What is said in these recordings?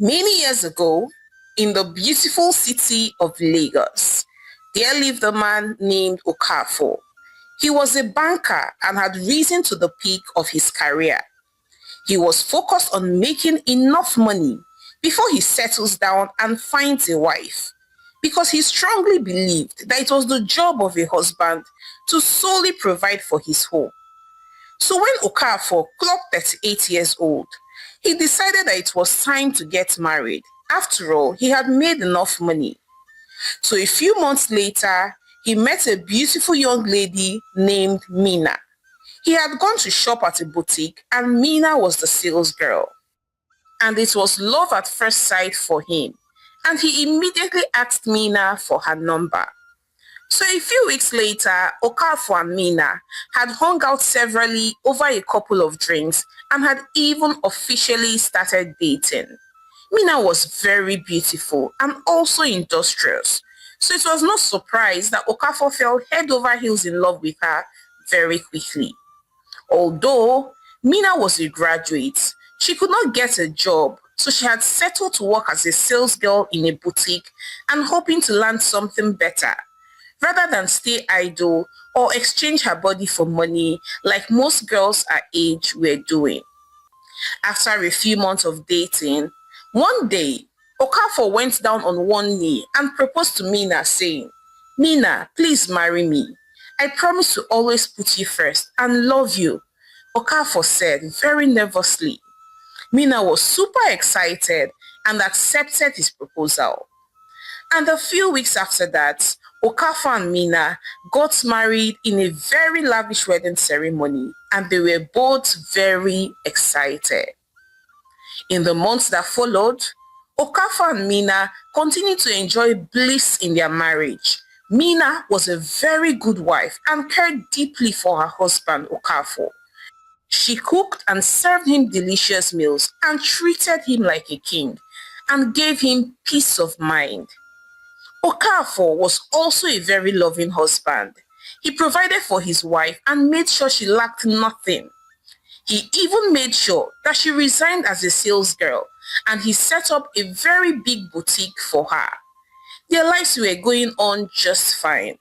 Many years ago, in the beautiful city of Lagos, there lived a man named Okafor. He was a banker and had risen to the peak of his career. He was focused on making enough money before he settles down and finds a wife, because he strongly believed that it was the job of a husband to solely provide for his home. So when Okafor clocked 38 years old, he decided that it was time to get married. After all, he had made enough money. So a few months later, he met a beautiful young lady named Mina. He had gone to shop at a boutique and Mina was the sales girl. And it was love at first sight for him. And he immediately asked Mina for her number. So a few weeks later, Okafor and Mina had hung out severally over a couple of drinks and had even officially started dating. Mina was very beautiful and also industrious, so it was no surprise that Okafor fell head over heels in love with her very quickly. Although Mina was a graduate, she could not get a job, so she had settled to work as a sales girl in a boutique and hoping to land something better, rather than stay idle or exchange her body for money like most girls her age were doing. After a few months of dating, one day, Okafor went down on one knee and proposed to Mina saying, "Mina, please marry me. I promise to always put you first and love you," Okafor said very nervously. Mina was super excited and accepted his proposal. And a few weeks after that, Okafor and Mina got married in a very lavish wedding ceremony, and they were both very excited. In the months that followed, Okafor and Mina continued to enjoy bliss in their marriage. Mina was a very good wife and cared deeply for her husband, Okafor. She cooked and served him delicious meals and treated him like a king and gave him peace of mind. Okafor was also a very loving husband. He provided for his wife and made sure she lacked nothing. He even made sure that she resigned as a sales girl and he set up a very big boutique for her. Their lives were going on just fine.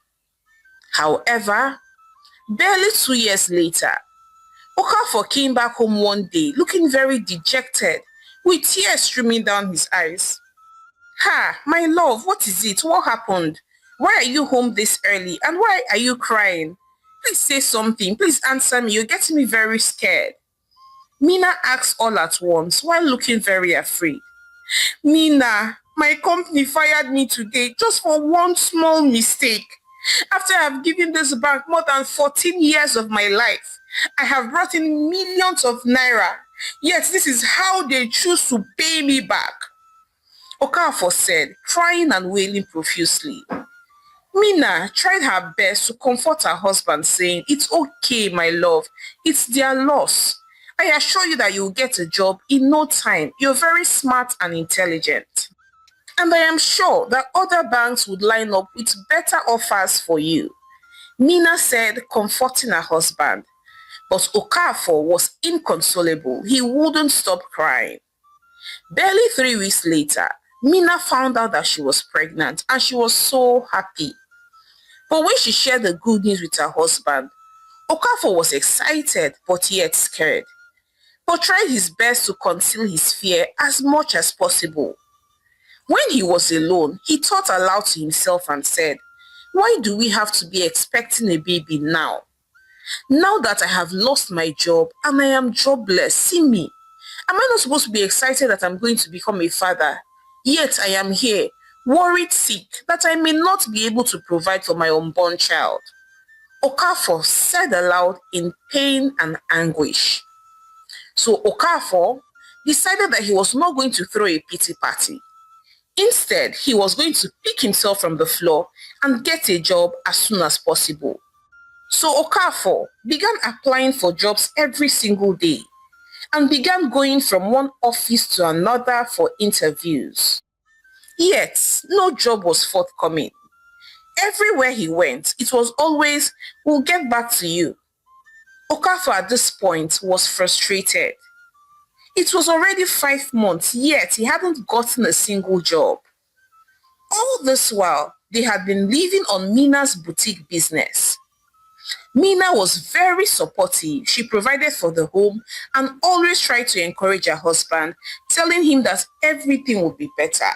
However, barely 2 years later, Okafor came back home one day looking very dejected, with tears streaming down his eyes. "Ha, my love, what is it? What happened? Why are you home this early and why are you crying? Please say something. Please answer me. You're getting me very scared." Mina asked all at once while looking very afraid. "Mina, my company fired me today just for one small mistake. After I've given this bank more than 14 years of my life, I have brought in millions of naira. Yet this is how they choose to pay me back," Okafor said, crying and wailing profusely. Mina tried her best to comfort her husband, saying, "It's okay, my love. It's their loss. I assure you that you'll get a job in no time. You're very smart and intelligent. And I am sure that other banks would line up with better offers for you," Mina said, comforting her husband. But Okafor was inconsolable. He wouldn't stop crying. Barely 3 weeks later, Mina found out that she was pregnant and she was so happy. But when she shared the good news with her husband, Okafor was excited but yet scared, but tried his best to conceal his fear as much as possible. When he was alone, he thought aloud to himself and said, "Why do we have to be expecting a baby now? Now that I have lost my job and I am jobless, see me. Am I not supposed to be excited that I'm going to become a father? Yet I am here, worried sick that I may not be able to provide for my unborn child," Okafor said aloud in pain and anguish. So Okafor decided that he was not going to throw a pity party. Instead, he was going to pick himself from the floor and get a job as soon as possible. So Okafor began applying for jobs every single day and began going from one office to another for interviews. Yet, no job was forthcoming. Everywhere he went, it was always, "We'll get back to you." Okafor at this point was frustrated. It was already 5 months, yet he hadn't gotten a single job. All this while, they had been living on Mina's boutique business. Mina was very supportive. She provided for the home and always tried to encourage her husband, telling him that everything would be better.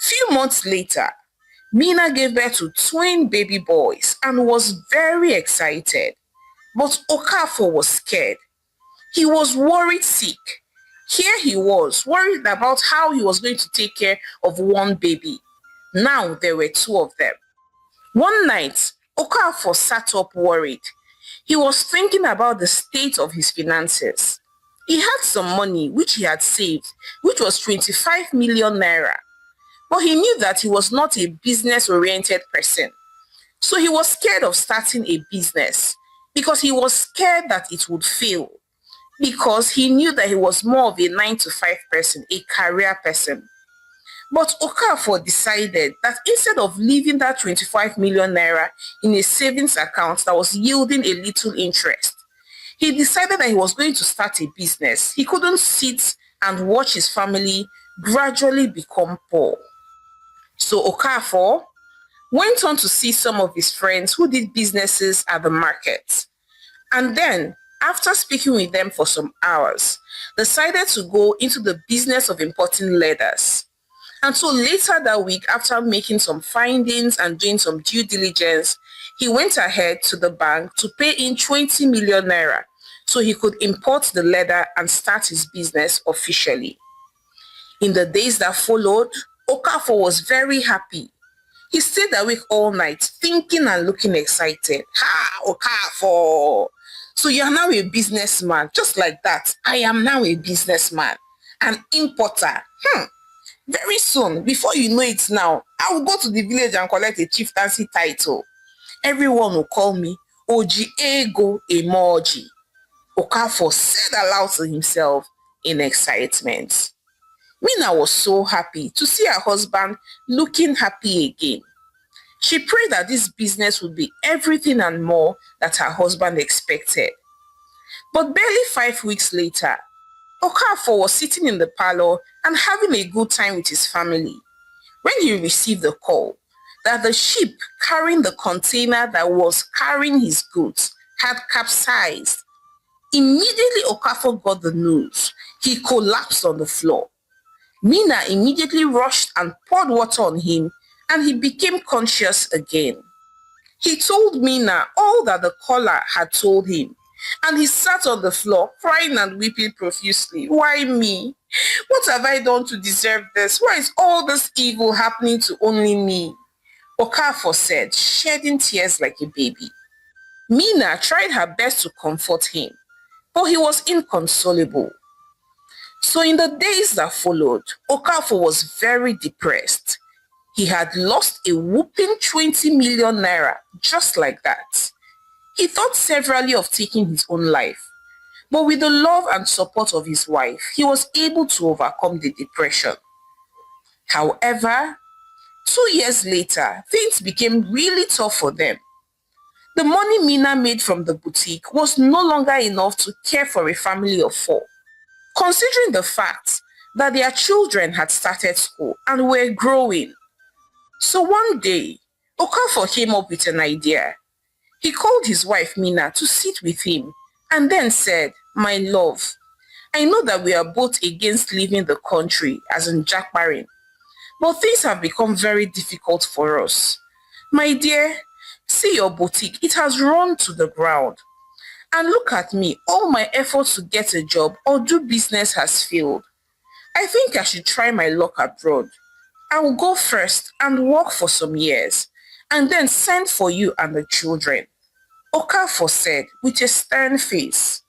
Few months later, Mina gave birth to twin baby boys and was very excited. But Okafor was scared. He was worried sick. Here he was, worried about how he was going to take care of one baby. Now there were two of them. One night, Okafor sat up worried. He was thinking about the state of his finances. He had some money which he had saved, which was 25 million naira. But he knew that he was not a business-oriented person. So he was scared of starting a business because he was scared that it would fail. Because he knew that he was more of a 9 to 5 person, a career person. But Okafor decided that instead of leaving that 25 million naira in a savings account that was yielding a little interest, he decided that he was going to start a business. He couldn't sit and watch his family gradually become poor. So Okafor went on to see some of his friends who did businesses at the market. And then, after speaking with them for some hours, decided to go into the business of importing leathers. And so later that week, after making some findings and doing some due diligence, he went ahead to the bank to pay in 20 million naira so he could import the leather and start his business officially. In the days that followed, Okafor was very happy. He stayed awake all night, thinking and looking excited. Ha, Okafor! So you are now a businessman, just like that. I am now a businessman, an importer. Very soon, before you know it now, I will go to the village and collect a chieftaincy title. Everyone will call me Oji Ego Emoji. Okafor said aloud to himself in excitement. Mina was so happy to see her husband looking happy again. She prayed that this business would be everything and more that her husband expected. But barely 5 weeks later, Okafor was sitting in the parlor and having a good time with his family when he received a call that the ship carrying the container that was carrying his goods had capsized. Immediately Okafor got the news. He collapsed on the floor. Mina immediately rushed and poured water on him and he became conscious again. He told Mina all that the caller had told him. And he sat on the floor, crying and weeping profusely. Why me? What have I done to deserve this? Why is all this evil happening to only me? Okafor said, shedding tears like a baby. Mina tried her best to comfort him, but he was inconsolable. So in the days that followed, Okafor was very depressed. He had lost a whopping 20 million naira just like that. He thought severally of taking his own life, but with the love and support of his wife, he was able to overcome the depression. However, 2 years later, things became really tough for them. The money Mina made from the boutique was no longer enough to care for a family of 4, considering the fact that their children had started school and were growing. So one day, Okafor came up with an idea. He called his wife Mina to sit with him and then said, "My love, I know that we are both against leaving the country as in Jackparin, but things have become very difficult for us. My dear, see your boutique, it has run to the ground. And look at me, all my efforts to get a job or do business has failed. I think I should try my luck abroad. I will go first and work for some years and then send for you and the children." Okafor said with a stern face,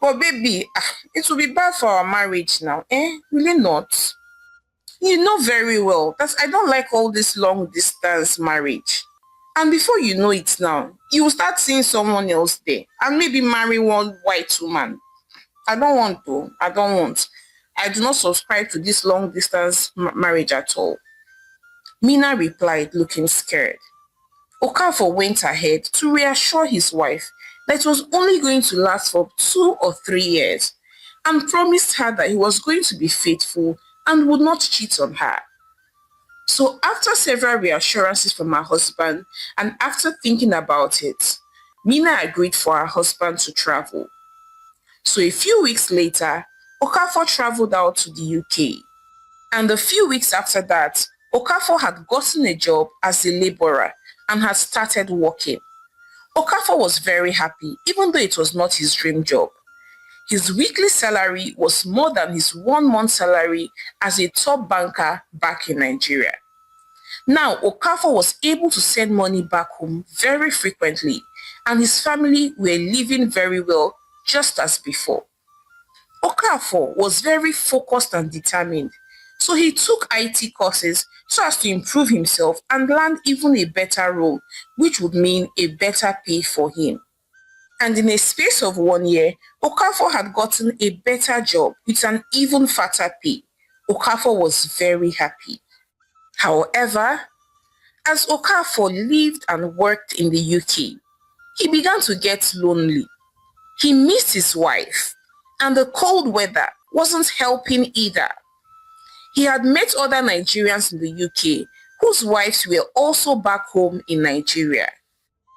but baby, it will be bad for our marriage now, eh? Will it not? You know very well that I don't like all this long distance marriage. And before you know it now, you will start seeing someone else there and maybe marry one white woman. I don't want to. I don't want. I do not subscribe to this long distance marriage at all. Mina replied, looking scared. Okafor went ahead to reassure his wife that it was only going to last for 2 or 3 years, and promised her that he was going to be faithful and would not cheat on her. So after several reassurances from her husband and after thinking about it, Mina agreed for her husband to travel. So a few weeks later, Okafor traveled out to the UK. And a few weeks after that, Okafor had gotten a job as a laborer and had started working. Okafor was very happy, even though it was not his dream job. His weekly salary was more than his 1 month salary as a top banker back in Nigeria. Now, Okafor was able to send money back home very frequently, and his family were living very well just as before. Okafor was very focused and determined, so he took IT courses so as to improve himself and land even a better role, which would mean a better pay for him. And in a space of 1 year, Okafor had gotten a better job with an even fatter pay. Okafor was very happy. However, as Okafor lived and worked in the UK, he began to get lonely. He missed his wife, and the cold weather wasn't helping either. He had met other Nigerians in the UK whose wives were also back home in Nigeria.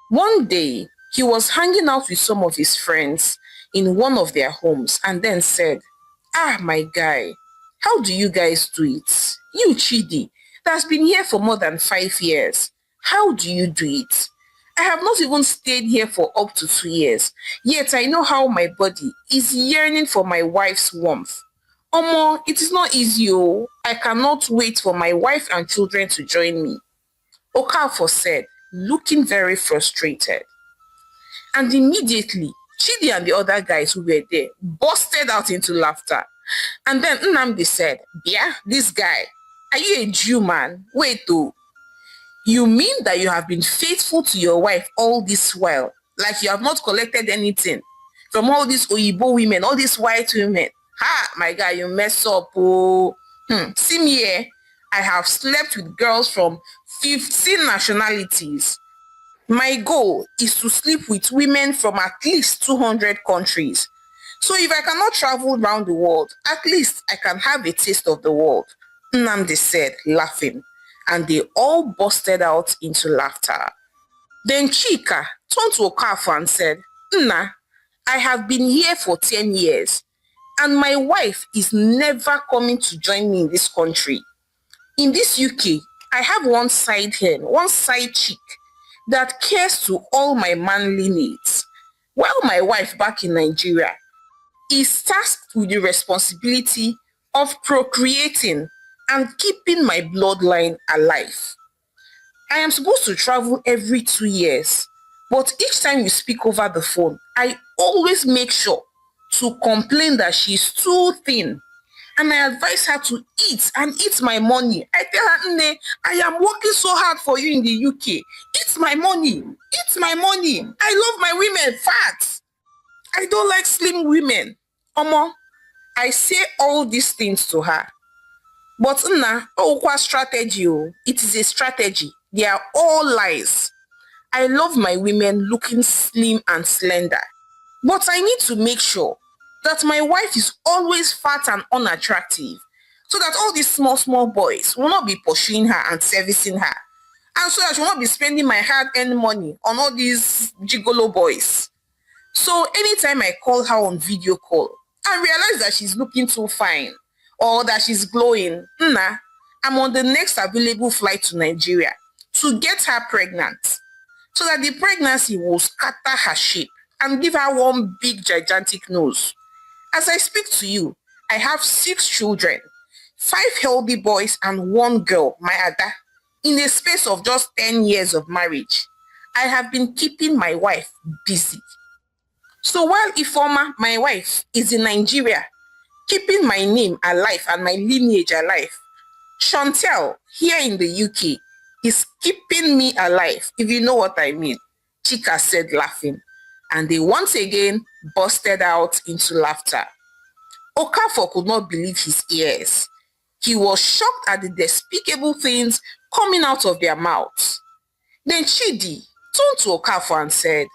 One day, he was hanging out with some of his friends in one of their homes and then said, "Ah, my guy, how do you guys do it? You Chidi, that's been here for more than 5 years. How do you do it? I have not even stayed here for up to 2 years, yet I know how my body is yearning for my wife's warmth. Omo, it is not easy oh. I cannot wait for my wife and children to join me." Okafor said, looking very frustrated. And immediately, Chidi and the other guys who were there busted out into laughter. And then Nnamdi said, "Bia, this guy, are you a Jew man? Wait oh. You mean that you have been faithful to your wife all this while, like you have not collected anything from all these Oyibo women, all these white women? Ha, my guy, you mess up. Oh, see me here. I have slept with girls from 15 nationalities. My goal is to sleep with women from at least 200 countries. So if I cannot travel around the world, at least I can have a taste of the world," Nnamdi said, laughing, and they all busted out into laughter. Then Chika turned to Okafor and said, "Nna, I have been here for 10 years, and my wife is never coming to join me in this country. In this UK, I have one side hen, one side chick that cares to all my manly needs, while my wife back in Nigeria is tasked with the responsibility of procreating and keeping my bloodline alive. I am supposed to travel every 2 years, but each time we speak over the phone, I always make sure to complain that she's too thin. And I advise her to eat and eat my money. I tell her, "Nne, I am working so hard for you in the UK. Eat my money. Eat my money. I love my women fat. I don't like slim women." Omo, I say all these things to her. But Nna, what strategy? Oh, it is a strategy. They are all lies. I love my women looking slim and slender. But I need to make sure that my wife is always fat and unattractive, so that all these small boys will not be pursuing her and servicing her, and so that she will not be spending my hard-earned money on all these gigolo boys. So anytime I call her on video call and realize that she's looking too fine or that she's glowing, Nna, I'm on the next available flight to Nigeria to get her pregnant, so that the pregnancy will scatter her shape and give her one big gigantic nose. As I speak to you, I have 6 children, 5 healthy boys and 1 girl, my Ada. In the space of just 10 years of marriage, I have been keeping my wife busy. So while Ifoma, my wife, is in Nigeria, keeping my name alive and my lineage alive, Chantel, here in the UK, is keeping me alive, if you know what I mean," Chika said, laughing, and they once again busted out into laughter. Okafor could not believe his ears. He was shocked at the despicable things coming out of their mouths. Then Chidi turned to Okafor and said,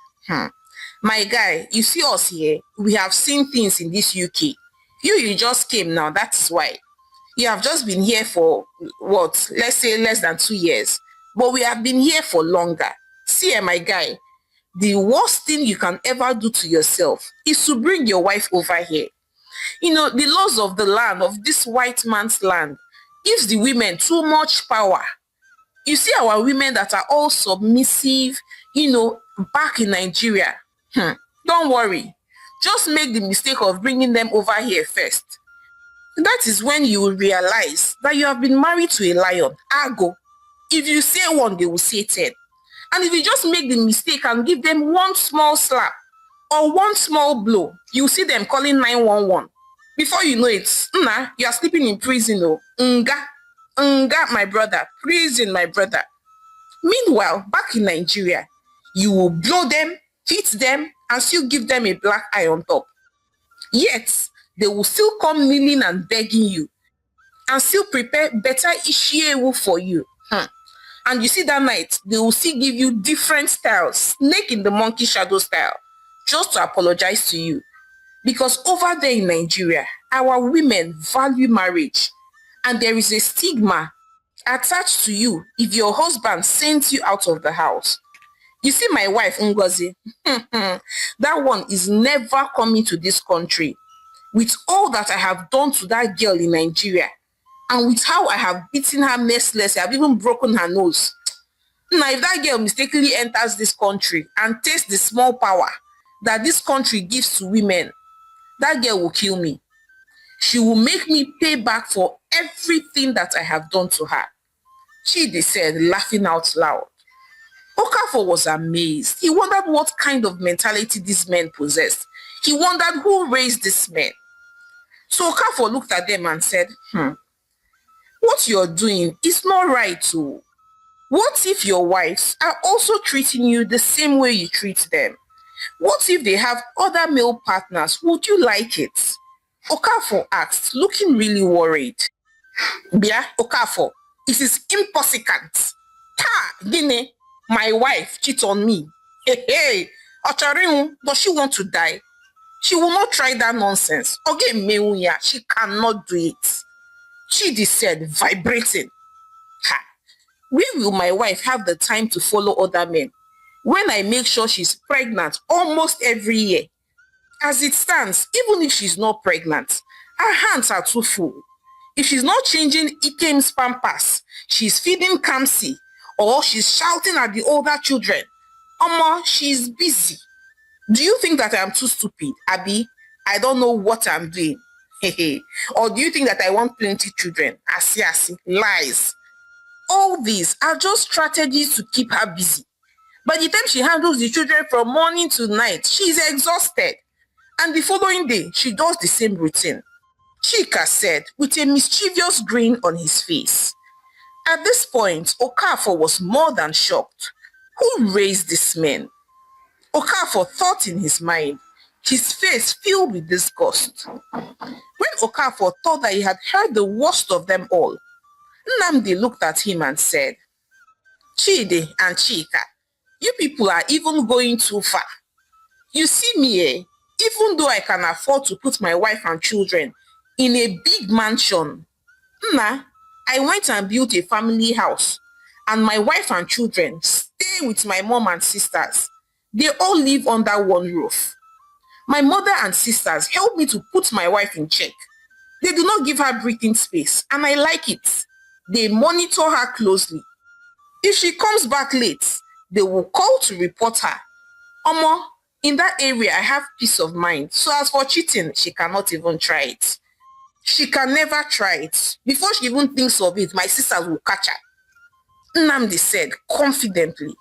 "My guy, you see us here, we have seen things in this UK. You just came now, that's why. You have just been here for what? Let's say less than 2 years. But we have been here for longer. See, my guy, the worst thing you can ever do to yourself is to bring your wife over here. The laws of the land, of this white man's land, gives the women too much power. You see our women that are all submissive, back in Nigeria. Don't worry. Just make the mistake of bringing them over here first. That is when you will realize that you have been married to a lion. Argo. If you say one, they will say 10. And if you just make the mistake and give them one small slap or one small blow, you see them calling 911. Before you know it, you are sleeping in prison. Oh, Nga, my brother. Prison, my brother. Meanwhile, back in Nigeria, you will blow them, hit them, and still give them a black eye on top. Yet, they will still come kneeling and begging you and still prepare better ishiyewu for you. And you see that night, they will still give you different styles, snake in the monkey shadow style, just to apologize to you. Because over there in Nigeria, our women value marriage, and there is a stigma attached to you if your husband sends you out of the house. You see my wife, Ngozi, that one is never coming to this country. With all that I have done to that girl in Nigeria, and with how I have beaten her merciless, I have even broken her nose. Now, if that girl mistakenly enters this country and tastes the small power that this country gives to women, that girl will kill me. She will make me pay back for everything that I have done to her. Chidi said, laughing out loud. Okafor was amazed. He wondered what kind of mentality these men possessed. He wondered who raised these men. So Okafor looked at them and said, what you're doing is not right too. What if your wives are also treating you the same way you treat them? What if they have other male partners? Would you like it? Okafor asked, looking really worried. Bia, Okafor, it is impossible. Gine, my wife cheat on me. Hey, Ocharin, does she want to die? She will not try that nonsense. Okay, Meunya, she cannot do it. Chidi said, vibrating. Where will my wife have the time to follow other men when I make sure she's pregnant almost every year? As it stands, even if she's not pregnant, her hands are too full. If she's not changing Ikem's pampers, she's feeding Kamsi, or she's shouting at the older children, she's busy. Do you think that I'm too stupid, Abby? I don't know what I'm doing. Or do you think that I want plenty children? Asi, lies. All these are just strategies to keep her busy. By the time she handles the children from morning to night, she's exhausted. And the following day, she does the same routine. Chika said, with a mischievous grin on his face. At this point, Okafor was more than shocked. Who raised this man? Okafor thought in his mind, his face filled with disgust. When Okafor thought that he had heard the worst of them all, Nnamdi looked at him and said, Chidi and Chika, you people are even going too far. You see me, even though I can afford to put my wife and children in a big mansion, I went and built a family house, and my wife and children stay with my mom and sisters. They all live under one roof. My mother and sisters help me to put my wife in check. They do not give her breathing space, and I like it. They monitor her closely. If she comes back late, they will call to report her. In that area, I have peace of mind. So as for cheating, she cannot even try it. She can never try it. Before she even thinks of it, my sisters will catch her. Nnamdi said confidently.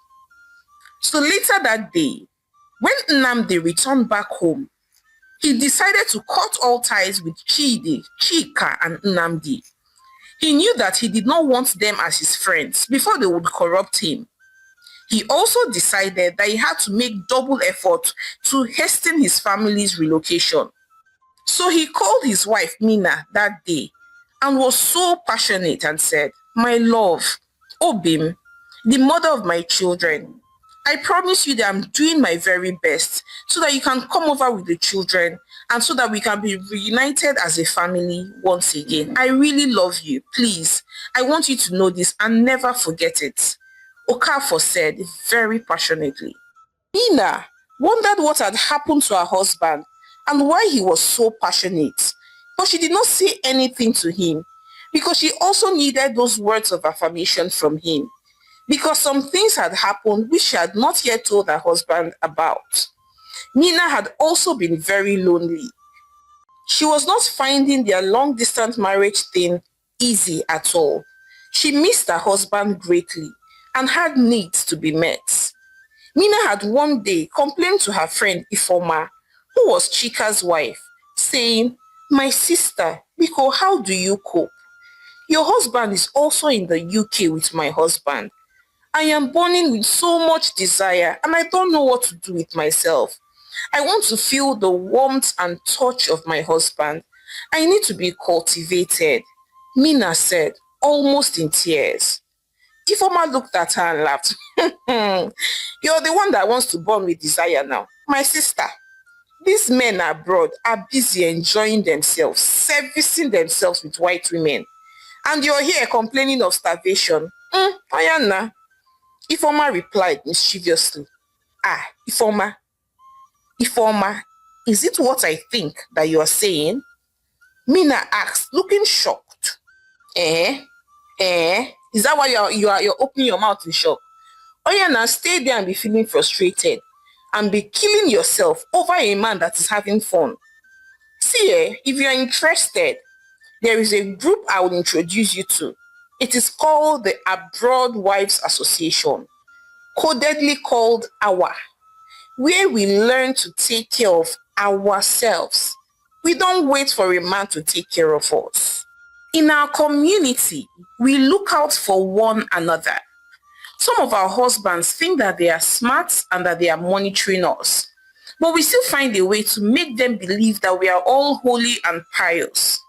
So later that day, when Nnamdi returned back home, he decided to cut all ties with Chidi, Chika, and Nnamdi. He knew that he did not want them as his friends before they would corrupt him. He also decided that he had to make double effort to hasten his family's relocation. So he called his wife Mina that day and was so passionate and said, "My love, Obim, the mother of my children, I promise you that I'm doing my very best so that you can come over with the children and so that we can be reunited as a family once again. I really love you. Please, I want you to know this and never forget it. Okafor said very passionately. Mina wondered what had happened to her husband and why he was so passionate. But she did not say anything to him because she also needed those words of affirmation from him because some things had happened which she had not yet told her husband about. Mina had also been very lonely. She was not finding their long-distance marriage thing easy at all. She missed her husband greatly and had needs to be met. Mina had one day complained to her friend Ifoma, who was Chika's wife, saying, "My sister, Biko, how do you cope? Your husband is also in the UK with my husband. I am burning with so much desire and I don't know what to do with myself. I want to feel the warmth and touch of my husband. I need to be cultivated," Mina said, almost in tears. Ifoma looked at her and laughed. "You're the one that wants to burn with desire now. My sister, these men abroad are busy enjoying themselves, servicing themselves with white women. And you're here complaining of starvation. Ayana." Ifoma replied mischievously. "Ah, Ifoma, is it what I think that you are saying?" Mina asked, looking shocked. Eh? Is that why you're opening your mouth in shock? Oyana, stay there and be feeling frustrated and be killing yourself over a man that is having fun. See, if you are interested, there is a group I will introduce you to. It is called the Abroad Wives Association, codedly called AWA, where we learn to take care of ourselves. We don't wait for a man to take care of us. In our community, we look out for one another. Some of our husbands think that they are smart and that they are monitoring us, but we still find a way to make them believe that we are all holy and pious.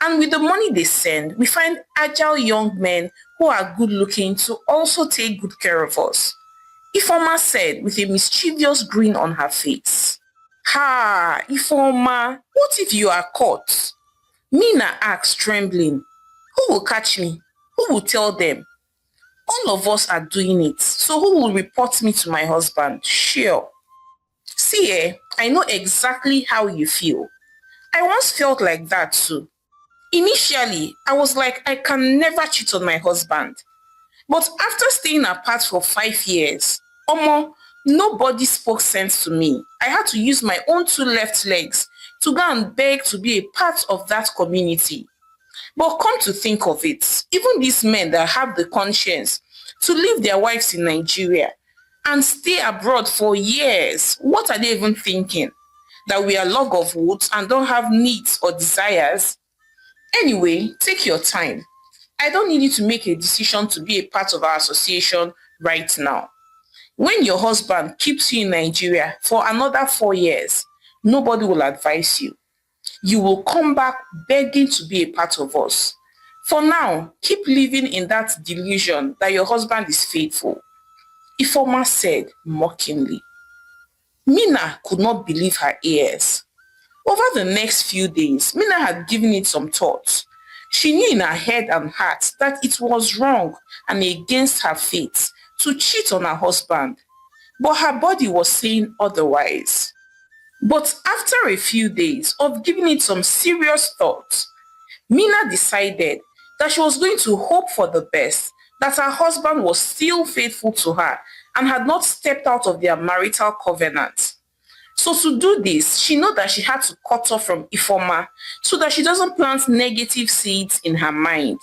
And with the money they send, we find agile young men who are good looking to also take good care of us, Ifoma said with a mischievous grin on her face. "Ha, Ifoma, what if you are caught?" Mina asked, trembling. "Who will catch me? Who will tell them? All of us are doing it, so who will report me to my husband? Sure." See, I know exactly how you feel. I once felt like that too. Initially, I was like, I can never cheat on my husband. But after staying apart for 5 years, nobody spoke sense to me. I had to use my own 2 left legs to go and beg to be a part of that community. But come to think of it, even these men that have the conscience to leave their wives in Nigeria and stay abroad for years, what are they even thinking? That we are log of wood and don't have needs or desires? Anyway, take your time. I don't need you to make a decision to be a part of our association right now. When your husband keeps you in Nigeria for another 4 years, nobody will advise you. You will come back begging to be a part of us. For now, keep living in that delusion that your husband is faithful," Ifoma said mockingly. Mina could not believe her ears. Over the next few days, Mina had given it some thought. She knew in her head and heart that it was wrong and against her faith to cheat on her husband, but her body was saying otherwise. But after a few days of giving it some serious thought, Mina decided that she was going to hope for the best, that her husband was still faithful to her and had not stepped out of their marital covenant. So to do this, she knew that she had to cut off from Ifoma so that she doesn't plant negative seeds in her mind.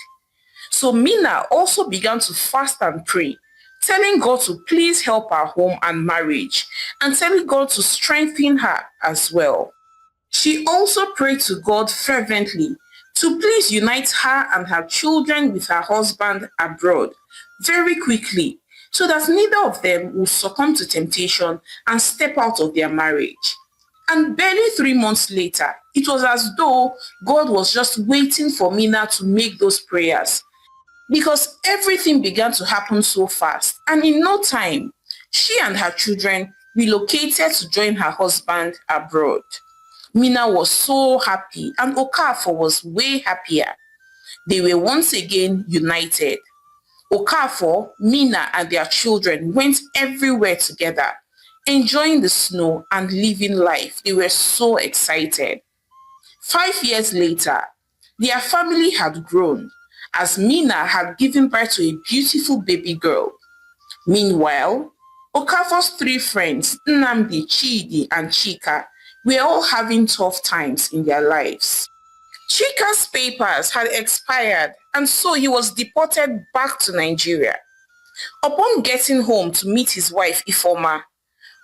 So Mina also began to fast and pray, telling God to please help her home and marriage, and telling God to strengthen her as well. She also prayed to God fervently to please unite her and her children with her husband abroad very quickly so that neither of them will succumb to temptation and step out of their marriage. And barely 3 months later, it was as though God was just waiting for Mina to make those prayers because everything began to happen so fast. And in no time, She and her children relocated to join her husband abroad. Mina was so happy and Okafor was way happier. They were once again united. Okafor, Mina and their children went everywhere together, enjoying the snow and living life. They were so excited. 5 years later, their family had grown as Mina had given birth to a beautiful baby girl. Meanwhile, Okafor's three friends, Nnamdi, Chidi, and Chika, were all having tough times in their lives. Chika's papers had expired and so he was deported back to Nigeria. Upon getting home to meet his wife Ifoma,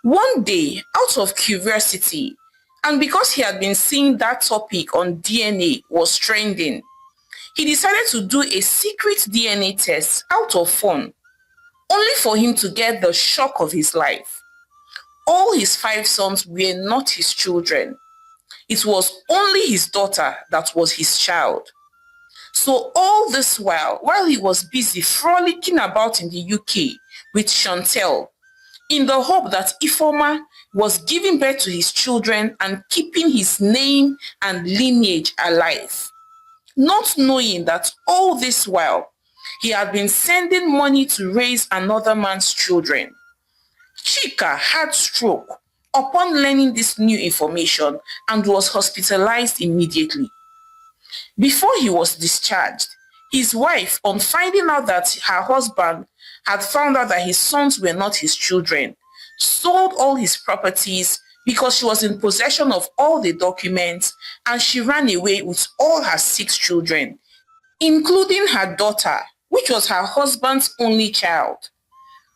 one day, out of curiosity, and because he had been seeing that topic on DNA was trending, he decided to do a secret DNA test out of fun, only for him to get the shock of his life. All his 5 sons were not his children. It was only his daughter that was his child. So all this while he was busy frolicking about in the UK with Chantel, in the hope that Ifoma was giving birth to his children and keeping his name and lineage alive, not knowing that all this while he had been sending money to raise another man's children. Chika had stroke upon learning this new information and was hospitalized immediately. Before he was discharged, his wife, on finding out that her husband had found out that his sons were not his children, sold all his properties because she was in possession of all the documents and she ran away with all her 6 children, including her daughter, which was her husband's only child.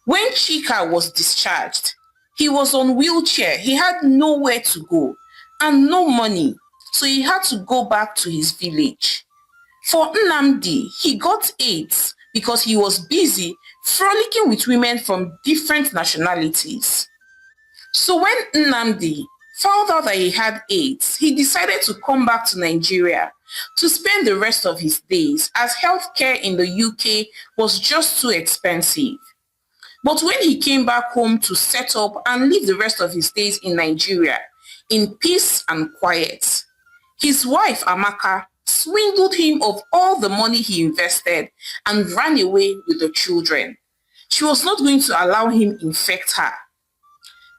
When Chika was discharged, he was on wheelchair. He had nowhere to go and no money, so he had to go back to his village. For Nnamdi, he got AIDS because he was busy frolicking with women from different nationalities. So when Nnamdi found out that he had AIDS, he decided to come back to Nigeria to spend the rest of his days as healthcare in the UK was just too expensive. But when he came back home to set up and live the rest of his days in Nigeria, in peace and quiet, his wife Amaka swindled him of all the money he invested and ran away with the children. She was not going to allow him infect her.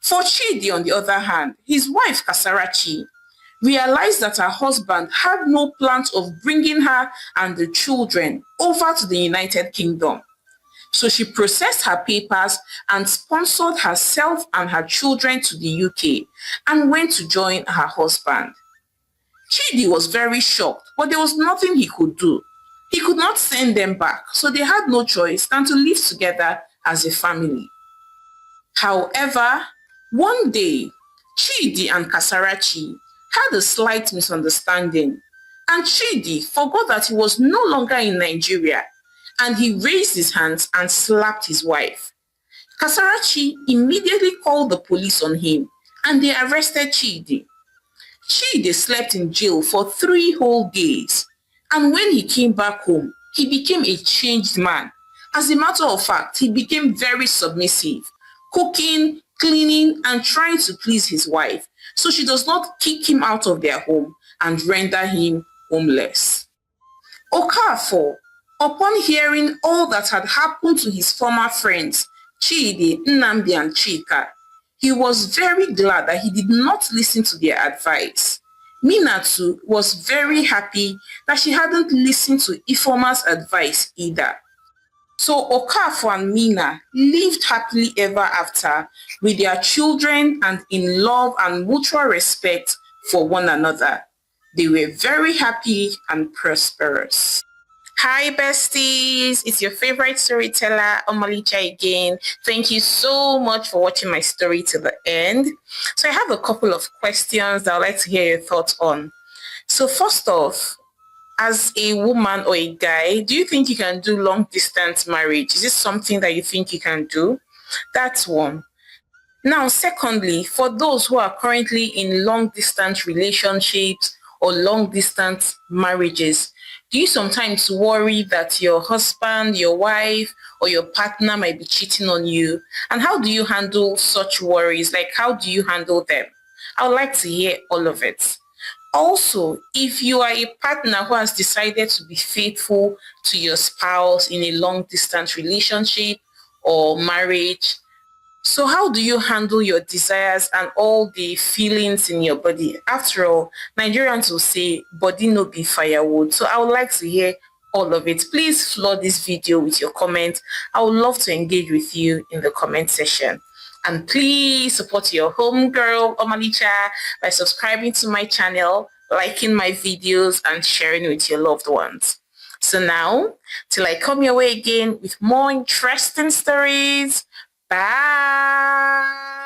For Chidi, on the other hand, his wife Kasarachi realized that her husband had no plans of bringing her and the children over to the United Kingdom. So she processed her papers and sponsored herself and her children to the UK and went to join her husband. Chidi was very shocked, but there was nothing he could do. He could not send them back, so they had no choice than to live together as a family. However, one day, Chidi and Kasarachi had a slight misunderstanding, and Chidi forgot that he was no longer in Nigeria, and he raised his hands and slapped his wife. Kasarachi immediately called the police on him, and they arrested Chidi. Chidi slept in jail for 3 whole days, and when he came back home, he became a changed man. As a matter of fact, he became very submissive, cooking, cleaning, and trying to please his wife, so she does not kick him out of their home and render him homeless. Okafor, upon hearing all that had happened to his former friends, Chidi, Nnamdi, and Chika, he was very glad that he did not listen to their advice. Mina too was very happy that she hadn't listened to Ifoma's advice either. So Okafor and Mina lived happily ever after with their children and in love and mutual respect for one another. They were very happy and prosperous. Hi besties, it's your favorite storyteller, Omalicha again. Thank you so much for watching my story to the end. So I have a couple of questions that I'd like to hear your thoughts on. So first off, as a woman or a guy, do you think you can do long distance marriage? Is this something that you think you can do? That's one. Now, secondly, for those who are currently in long distance relationships or long distance marriages, Do you sometimes worry that your husband, your wife, or your partner might be cheating on you? And how do you handle such worries? Like, how do you handle them? I would like to hear all of it. Also, if you are a partner who has decided to be faithful to your spouse in a long distance relationship or marriage, so how do you handle your desires and all the feelings in your body? After all, Nigerians will say body no be firewood. So I would like to hear all of it. Please flood this video with your comments. I would love to engage with you in the comment section. And please support your homegirl Omalicha by subscribing to my channel, liking my videos, and sharing with your loved ones. So now, till I come your way again with more interesting stories, bye.